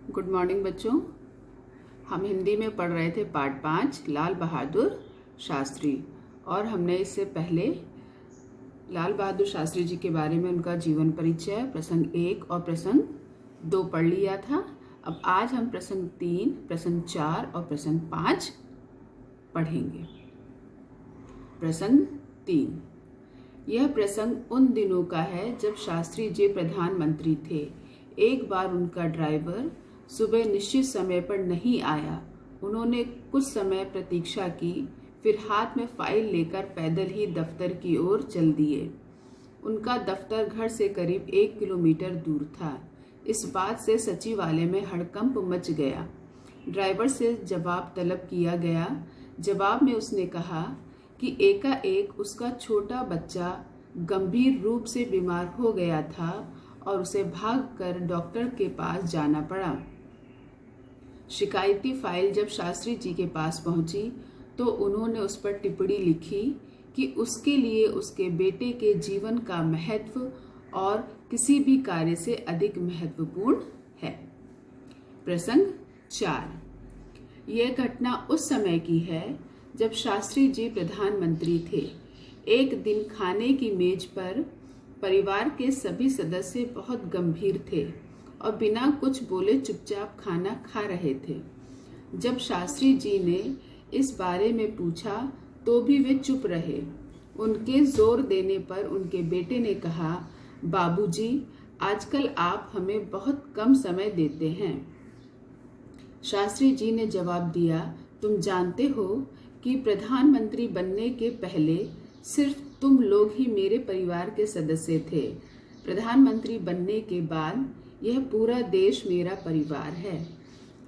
Good morning बच्चों। हम हिंदी में पढ़ रहे थे पाठ 5 लाल बहादुर शास्त्री, और हमने इससे पहले लाल बहादुर शास्त्री जी के बारे में उनका जीवन परिचय प्रसंग 1 और प्रसंग 2 पढ़ लिया था। अब आज हम प्रसंग 3, प्रसंग 4 और प्रसंग 5 पढ़ेंगे। प्रसंग 3, यह प्रसंग उन दिनों का है जब शास्त्री जी प्रधानमंत्री थे। एक बार उनका ड्राइवर सुबह निश्चित समय पर नहीं आया। उन्होंने कुछ समय प्रतीक्षा की, फिर हाथ में फाइल लेकर पैदल ही दफ्तर की ओर चल दिए। उनका दफ्तर घर से करीब 1 किलोमीटर दूर था। इस बात से सचिवालय में हड़कंप मच गया। ड्राइवर से जवाब तलब किया गया। जवाब में उसने कहा कि एकाएक उसका छोटा बच्चा गंभीर रूप से बीमार हो गया था और उसे भागकर डॉक्टर के पास जाना पड़ा। शिकायती फाइल जब शास्त्री जी के पास पहुंची तो उन्होंने उस पर टिप्पणी लिखी कि उसके लिए उसके बेटे के जीवन का महत्व और किसी भी कार्य से अधिक महत्वपूर्ण है। प्रसंग 4, यह घटना उस समय की है जब शास्त्री जी प्रधानमंत्री थे। एक दिन खाने की मेज पर परिवार के सभी सदस्य बहुत गंभीर थे और बिना कुछ बोले चुपचाप खाना खा रहे थे। जब शास्त्री जी ने इस बारे में पूछा तो भी वे चुप रहे। उनके जोर देने पर उनके बेटे ने कहा, बाबूजी, आजकल आप हमें बहुत कम समय देते हैं। शास्त्री जी ने जवाब दिया, तुम जानते हो कि प्रधानमंत्री बनने के पहले सिर्फ तुम लोग ही मेरे परिवार के सदस्य थे। प्रधानमंत्री बनने के बाद यह पूरा देश मेरा परिवार है।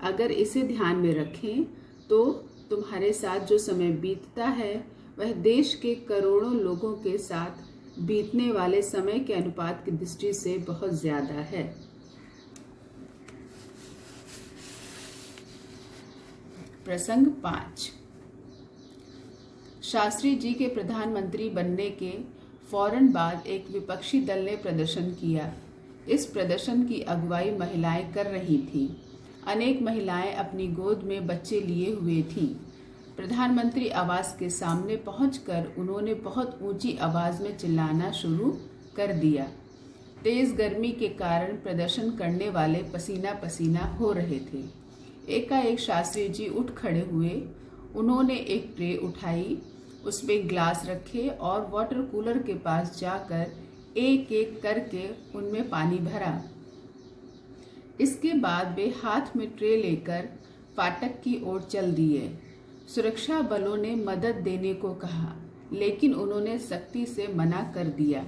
अगर इसे ध्यान में रखें तो तुम्हारे साथ जो समय बीतता है वह देश के करोड़ों लोगों के साथ बीतने वाले समय के अनुपात की दृष्टि से बहुत ज्यादा है। प्रसंग 5, शास्त्री जी के प्रधानमंत्री बनने के फौरन बाद एक विपक्षी दल ने प्रदर्शन किया। इस प्रदर्शन की अगुवाई महिलाएं कर रही थीं। अनेक महिलाएं अपनी गोद में बच्चे लिए हुए थीं। प्रधानमंत्री आवास के सामने पहुंचकर उन्होंने बहुत ऊंची आवाज में चिल्लाना शुरू कर दिया। तेज गर्मी के कारण प्रदर्शन करने वाले पसीना पसीना हो रहे थे। एकाएक शास्त्री जी उठ खड़े हुए। उन्होंने एक ट्रे उठाई, उसमें ग्लास रखे और वाटर कूलर के पास जाकर एक एक करके उनमें पानी भरा। इसके बाद वे हाथ में ट्रे लेकर फाटक की ओर चल दिए। सुरक्षा बलों ने मदद देने को कहा, लेकिन उन्होंने सख्ती से मना कर दिया।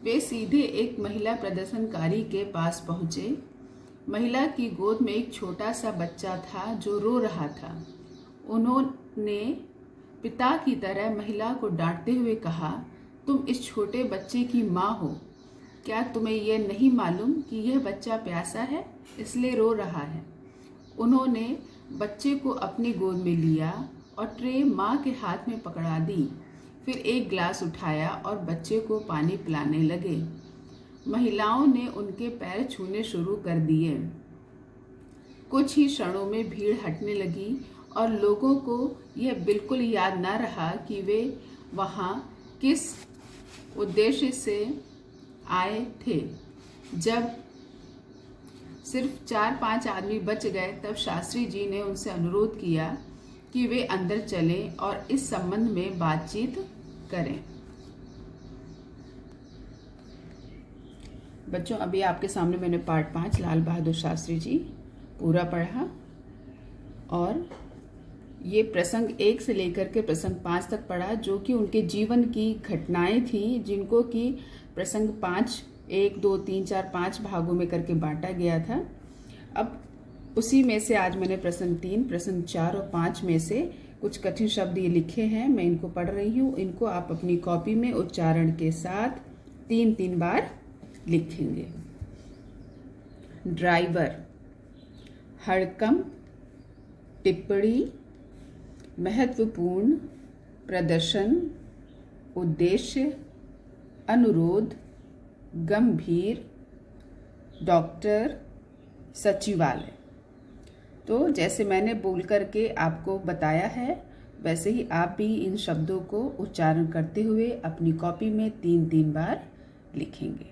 वे सीधे एक महिला प्रदर्शनकारी के पास पहुंचे। महिला की गोद में एक छोटा सा बच्चा था जो रो रहा था। उन्होंने पिता की तरह महिला को डांटते हुए कहा, तुम इस छोटे बच्चे की माँ हो। क्या तुम्हें यह नहीं मालूम कि यह बच्चा प्यासा है, इसलिए रो रहा है। उन्होंने बच्चे को अपनी गोद में लिया और ट्रे माँ के हाथ में पकड़ा दी। फिर एक गिलास उठाया और बच्चे को पानी पिलाने लगे। महिलाओं ने उनके पैर छूने शुरू कर दिए। कुछ ही क्षणों में भीड़ हटने लगी और लोगों को यह बिल्कुल याद न रहा कि वे वहाँ किस उद्देश्य से आए थे। जब सिर्फ 4-5 आदमी बच गए तब शास्त्री जी ने उनसे अनुरोध किया कि वे अंदर चलें और इस संबंध में बातचीत करें। बच्चों, अभी आपके सामने मैंने पाठ 5 लाल बहादुर शास्त्री जी पूरा पढ़ा, और ये प्रसंग 1 से लेकर के प्रसंग 5 तक पढ़ा, जो कि उनके जीवन की घटनाएं थी, जिनको कि प्रसंग 5 1 2 3 4 5 भागों में करके बांटा गया था। अब उसी में से आज मैंने प्रसंग 3, प्रसंग 4 और 5 में से कुछ कठिन शब्द ये लिखे हैं, मैं इनको पढ़ रही हूँ। इनको आप अपनी कॉपी में उच्चारण के साथ 3-3 बार लिखेंगे। ड्राइवर, हड़कंप, टिप्पणी, महत्वपूर्ण, प्रदर्शन, उद्देश्य, अनुरोध, गंभीर, डॉक्टर, सचिवालय। तो जैसे मैंने बोल करके आपको बताया है, वैसे ही आप भी इन शब्दों को उच्चारण करते हुए अपनी कॉपी में 3-3 बार लिखेंगे।